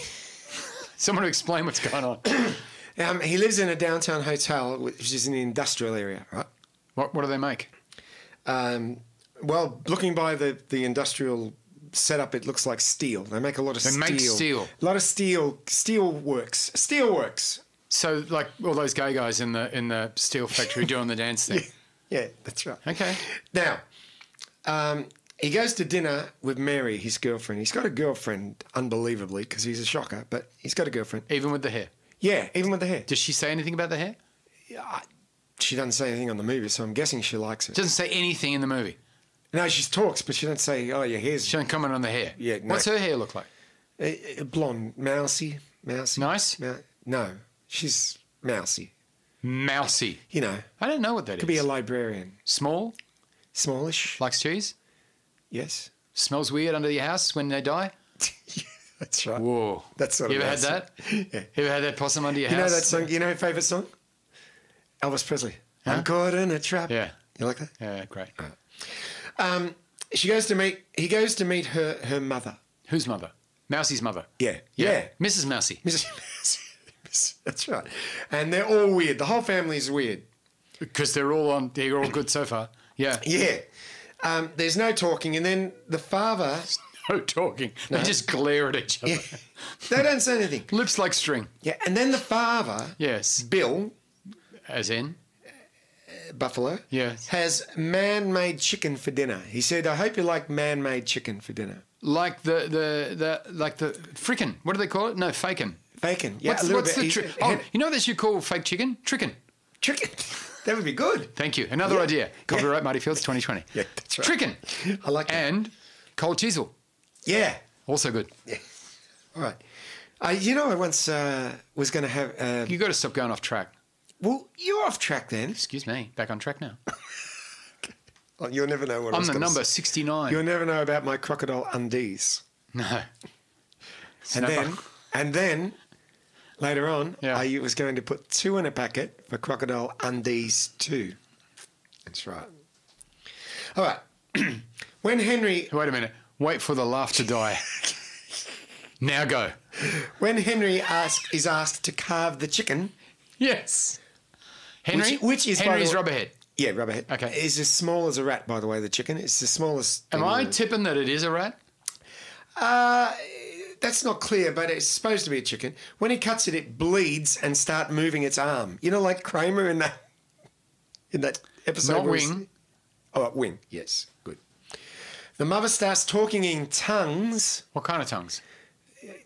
Someone to explain what's going on. He lives in a downtown hotel, which is in the industrial area, right? What do they make? Well, looking by the industrial setup, it looks like steel. They make a lot of steel. They make steel. A lot of steel. Steelworks. So, like all those gay guys in the steel factory doing the dance thing. Yeah, that's right. Okay. Now, he goes to dinner with Mary, his girlfriend. He's got a girlfriend, unbelievably, because he's a shocker, but he's got a girlfriend. Even with the hair. Yeah, even with the hair. Does she say anything about the hair? She doesn't say anything on the movie, so I'm guessing she likes it. Doesn't say anything in the movie. No, she talks, but she don't say, "Oh, your hair's She don't comment on the hair. Yeah, no. What's her hair look like? Blonde, mousy. Nice? No, she's mousy. Mousy. You know, I don't know what that is. could be a librarian. Small? Smallish. Likes cheese? Yes. Smells weird under your house when they die? That's right. Whoa. That's sort You of ever had that? Yeah. You ever had that possum under your You know house? that song? You know her favourite song? Elvis Presley. I'm caught in a trap. Yeah. You like that? Yeah, great. He goes to meet her mother. Whose mother? Mousy's mother. Yeah. Mrs. Mousy. That's right. And they're all weird. The whole family's weird. Because they're all good so far. Yeah. Yeah. There's no talking. And then the father... No talking. They just glare at each other. Yeah, they don't say anything. Lips like string. Yeah. And then the father, Yes. Bill, As in? Buffalo, Yes. has man-made chicken for dinner. He said, I hope you like man-made chicken for dinner. Like the frickin'. What do they call it? No, fakin'. Bacon. Yeah, What's, a little what's bit. the trick? Oh, you know what they should call fake chicken? Trickin'. Chicken. That would be good. Thank you. Another idea. Copyright Marty Fields 2020. Yeah, that's right. Trickin'. I like that. And cold chisel. Yeah. Also good. All right. I once was going to have... You got to stop going off track. well, you're off track then. Excuse me. Back on track now. Well, you'll never know what I'm was the gonna number say. 69. You'll never know about my crocodile undies. No. And then later on, Yeah. I was going to put 2 in a packet for crocodile undies 2. That's right. All right. When Henry Wait a minute. Wait for the laugh to die. Now go. is asked to carve the chicken, Yes. Henry? Which is, by the Henry's way- Rubberhead. yeah, Rubberhead. Okay. Is as small as a rat, by the way. The chicken. It's the smallest. Am thing I in the- tipping that it is a rat? That's not clear, but it's supposed to be a chicken. When he cuts it, it bleeds and start moving its arm. You know, like Kramer in that episode. Not where he's- Wing. Oh, Wing. Yes, good. The mother starts talking in tongues, What kind of tongues?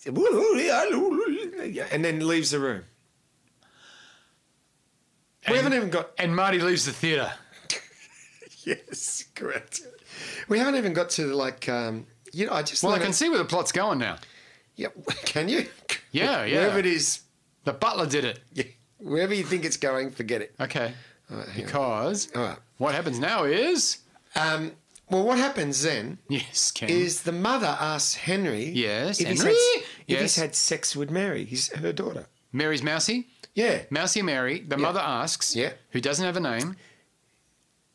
and then leaves the room. We haven't even got. And Marty leaves the theatre. Yes, correct. We haven't even got to I just. Well, I love can it. see where the plot's going now. Yeah, can you? Yeah, yeah. Wherever it is, The butler did it. yeah, wherever you think it's going, forget it. Okay. Because All right. what happens now is... Well, what happens then Yes, Ken. is the mother asks Henry Yes, if, Henry? If Yes. he's had sex with Mary, her daughter. Mary's Mousy? Yeah. Mousy Mary. The mother asks, Yeah. who doesn't have a name.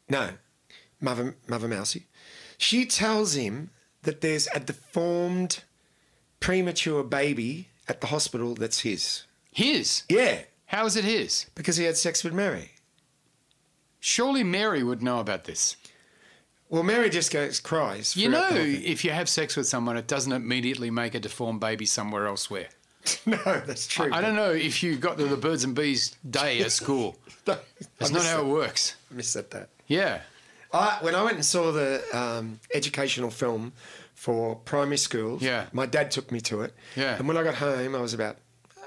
No, Mother Mousy. She tells him that there's a deformed, premature baby at the hospital that's his. His? Yeah, How is it his? because he had sex with Mary. Surely Mary would know about this. Well, Mary just cries. You throughout know, the whole thing. if you have sex with someone, it doesn't immediately make a deformed baby somewhere elsewhere. No, that's true. I don't know if you got to the birds and bees day at school. That's not how it works. I missed that. Yeah. When I went and saw the educational film for primary schools, Yeah. my dad took me to it. Yeah. And when I got home, I was about,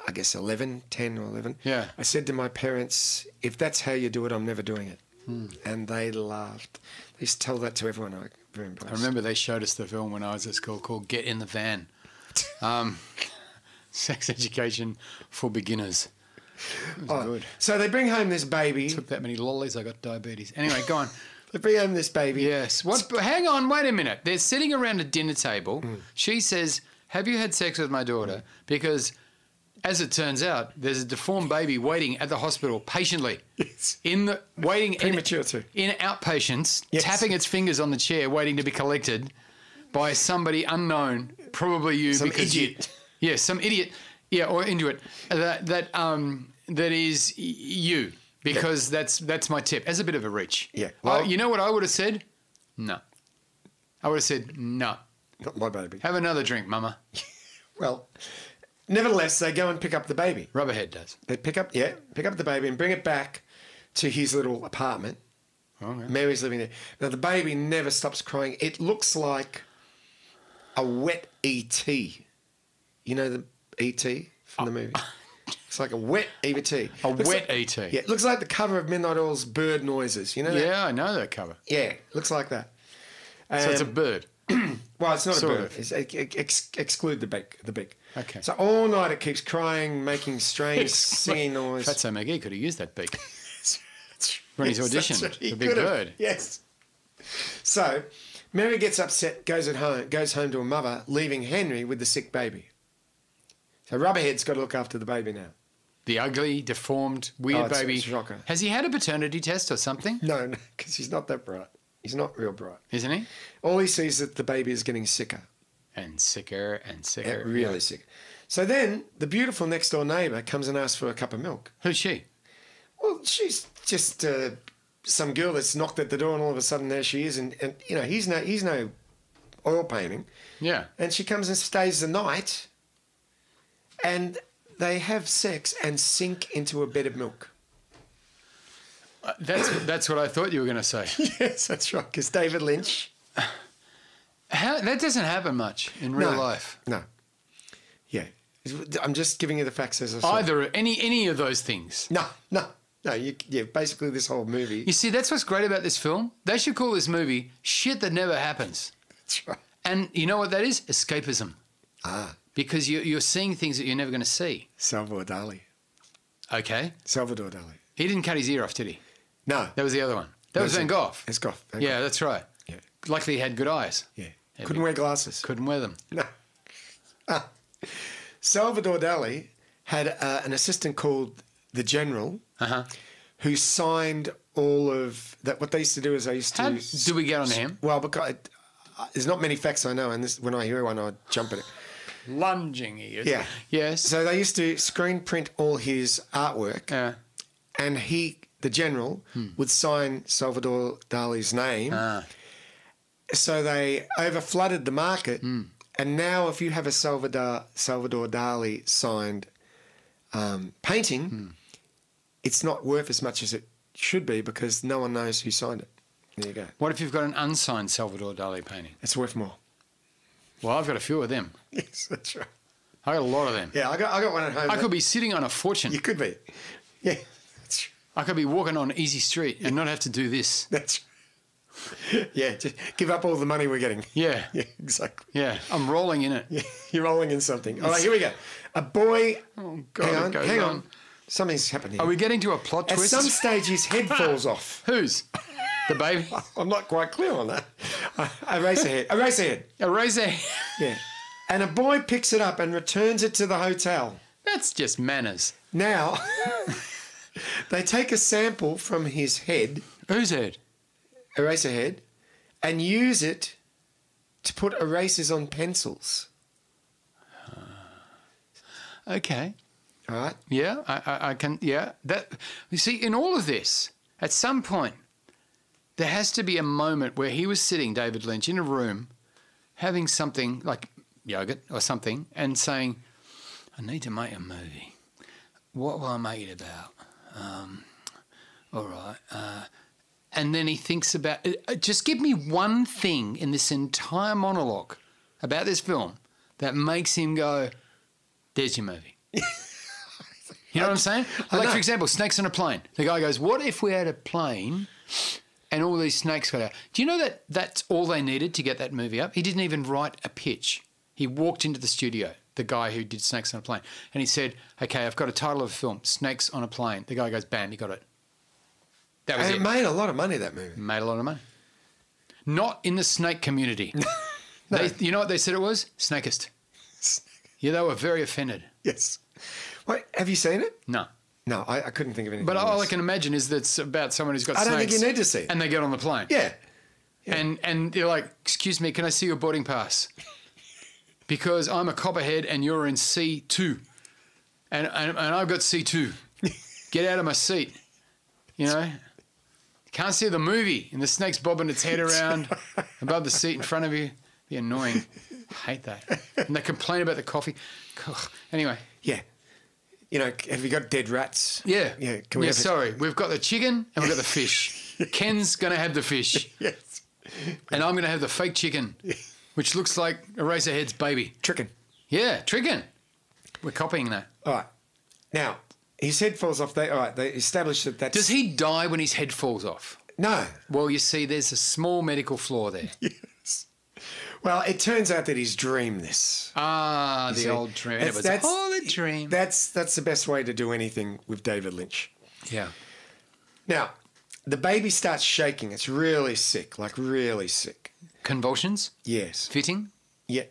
I guess, 10 or 11. Yeah. I said to my parents, if that's how you do it, I'm never doing it. And they laughed. They used to tell that to everyone. I very impressed. I remember they showed us the film when I was at school called Get in the Van. Sex education for beginners. It was good. So they bring home this baby. Took that many lollies, I got diabetes. Anyway, go on. They bring home this baby. Yes. What? Hang on, wait a minute. They're sitting around a dinner table. She says, have you had sex with my daughter? Because, as it turns out, there's a deformed baby waiting at the hospital patiently. Yes. Premature too. In outpatients, Yes. tapping its fingers on the chair, waiting to be collected by somebody unknown, probably you. Some because idiot. Some idiot. Yeah, or Inuit. That is you. Because that's my tip. As a bit of a reach. Yeah. Well- You know what I would have said? No. I would have said, no. Not my baby. Have another drink, mama. Well, nevertheless, they go and pick up the baby. Rubberhead does. They pick up the baby and bring it back to his little apartment. Okay. Mary's living there. Now, the baby never stops crying. It looks like a wet E.T. You know the E.T. from the movie? It's like a wet E.T. Wet E.T. Yeah, it looks like the cover of Midnight Oil's Bird Noises. You know that? Yeah, I know that cover. Yeah, looks like that. So it's a bird. Well, it's not Sort a bird. of. It's, exclude the beak. Okay. So all night it keeps crying, making strange singing noise. Fatso McGee could have used that beak when he's Yes, that's auditioned. right. He The big could have. bird. Yes. So Mary gets upset, goes home to her mother, leaving Henry with the sick baby. So Rubberhead's got to look after the baby now. The ugly, deformed, weird it's baby. a shocker. Has he had a paternity test or something? No, because he's not that bright. He's not real bright. Isn't he? All he sees is that the baby is getting sicker. And sicker and sicker. Really sick. So then the beautiful next door neighbour comes and asks for a cup of milk. Who's she? Well, she's just some girl that's knocked at the door, and all of a sudden there she is, and you know he's no oil painting, Yeah. and she comes and stays the night, and they have sex and sink into a bed of milk. That's what I thought you were going to say. Yes, that's right. Because David Lynch. That doesn't happen much in real No. life. No. Yeah, I'm just giving you the facts as I saw. Either any of those things. No. Basically, this whole movie. You see, that's what's great about this film. They should call this movie "Shit That Never Happens." That's right. And you know what that is? Escapism. Ah, Because you're seeing things that you're never going to see. Salvador Dali. Okay. Salvador Dali. He didn't cut his ear off, did he? No. That was the other one. That was Van Gogh. It's Gogh. Van Yeah, Gogh. that's right. Yeah. Luckily, he had good eyes. Yeah. Couldn't wear glasses. Couldn't wear them. No. Salvador Dali had an assistant called the General, who signed all of that. What they used to do is they used to. How do we get on him? Well, because there's not many facts I know, and when I hear one, I jump at it. Lunging he is. Yeah. Yes. So they used to screen print all his artwork, Yeah. and the General, would sign Salvador Dali's name. So they overflooded the market, and now if you have a Salvador Dali signed painting, it's not worth as much as it should be because no one knows who signed it. There you go. What if you've got an unsigned Salvador Dali painting? It's worth more. Well, I've got a few of them. Yes, that's right. I got a lot of them. Yeah, I got one at home. I could be sitting on a fortune. You could be. Yeah, that's right. I could be walking on Easy Street and not have to do this. That's yeah, just give up all the money we're getting. Yeah. Yeah, exactly. Yeah. I'm rolling in it. Yeah, you're rolling in something. All right, here we go. A boy. Oh, God, hang on. Something's happened here. Are we getting to a plot At twist? some stage, his head falls off. Whose? The baby? I'm not quite clear on that. Eraserhead. Eraser. Yeah. And a boy picks it up and returns it to the hotel. That's just manners. Now, they take a sample from his head, Whose head? Eraserhead, and use it to put erasers on pencils. Okay. All right? Yeah, I can. Yeah. That. You see, in all of this, at some point, there has to be a moment where he was sitting, David Lynch, in a room, having something like yogurt or something, and saying, "I need to make a movie. What will I make it about? All right." And then he thinks about, just give me one thing in this entire monologue about this film that makes him go, "There's your movie." You know what I'm saying? Like, for example, snakes on a plane. The guy goes, "What if we had a plane and all these snakes got out?" Do you know that that's all they needed to get that movie up? He didn't even write a pitch. He walked into the studio, the guy who did Snakes on a Plane, and he said, "Okay, I've got a title of a film, Snakes on a Plane." The guy goes, "Bam, you got it." That was And it. it made a lot of money, that movie. Made a lot of money. Not in the snake community. No. You know what they said it was? Snakist. Yeah, they were very offended. Yes. Wait, have you seen it? No. No, I couldn't think of anything. But else. all I can imagine is that it's about someone who's got I snakes. don't think you need to see it. And they get on the plane. Yeah. And they're like, "Excuse me, can I see your boarding pass? Because I'm a copperhead and you're in C2. And I've got C2. Get out of my seat." You know? Can't see the movie. And the snake's bobbing its head around above the seat in front of you. Be annoying. I hate that. And they complain about the coffee. Ugh. Anyway. Yeah. have you got dead rats? Yeah. Yeah. Can we have sorry. We've got the chicken and we've got the fish. Ken's going to have the fish. Yes. And I'm going to have the fake chicken, which looks like Eraserhead's baby. Chicken. Yeah, chicken. We're copying that. All right. Now, his head falls off. They establish that that's... Does he die when his head falls off? No. Well, you see, there's a small medical flaw there. Yes. Well, it turns out that he's dreamed this. Ah, the old dream. It was all a dream. That's the best way to do anything with David Lynch. Yeah. Now, the baby starts shaking. It's really sick, like really sick. Convulsions? Yes. Fitting? Yeah.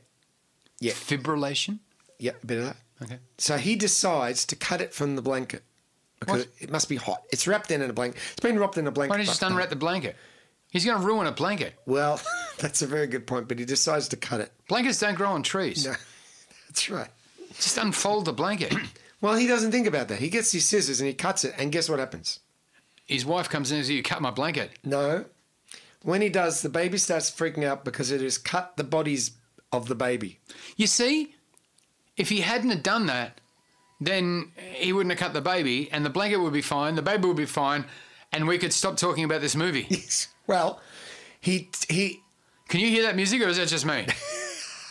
Yeah. Fibrillation? Yeah, a bit of that. Okay. So he decides to cut it from the blanket because it must be hot. It's wrapped in a blanket. It's been wrapped in a blanket. Why don't you just unwrap the blanket? He's going to ruin a blanket. Well, that's a very good point, but he decides to cut it. Blankets don't grow on trees. No, that's right. Just unfold the blanket. Well, he doesn't think about that. He gets his scissors and he cuts it, and guess what happens? His wife comes in and says, "You cut my blanket." No. When he does, the baby starts freaking out because it has cut the bodies of the baby. You see, if he hadn't have done that, then he wouldn't have cut the baby, and the blanket would be fine, the baby would be fine, and we could stop talking about this movie. Yes. Well, he. Can you hear that music, or is that just me?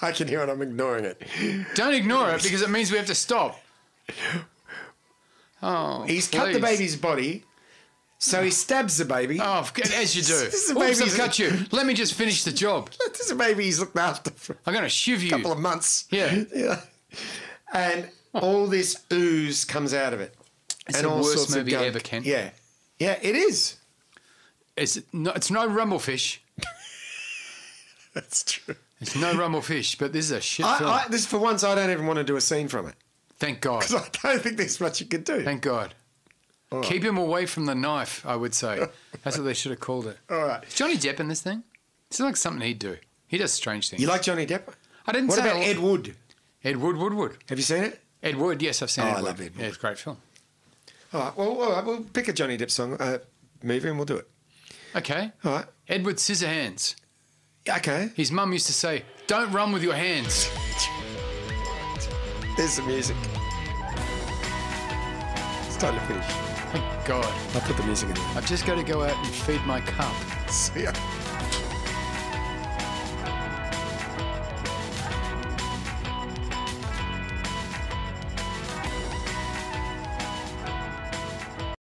I can hear it. I'm ignoring it. Don't ignore it, because it means we have to stop. Oh, He's cut the baby's body, so he stabs the baby. Oh, as you do. This is a Oops, baby's- I've cut you. Let me just finish the job. This is a baby he's looked after for I'm going to shiv a you. couple of months. Yeah. Yeah. And all this ooze comes out of it. It's and the all worst sorts of movie gunk. ever, Ken. Yeah. Yeah, it is. It's no rumblefish. That's true. It's no rumblefish, but this is a shit film. This for once, I don't even want to do a scene from it. Thank God. Because I don't think there's much you can do. Thank God. All right. Keep him away from the knife, I would say. That's what they should have called it. All right. Is Johnny Depp in this thing? It's like something he'd do. He does strange things. You like Johnny Depp? I didn't What say about Ed Wood? Ed Wood. Have you seen it? Ed Wood, yes, I've seen Oh, Ed I Wood. love Ed Wood. Yeah, it's a great film. All right. Well, all right, we'll pick a Johnny Depp song, movie, and we'll do it. Okay. All right. Edward Scissorhands. Okay. His mum used to say, "Don't run with your hands." There's the music. It's time to finish. Thank God. I'll put the music in there. I've just got to go out and feed my cup. See ya.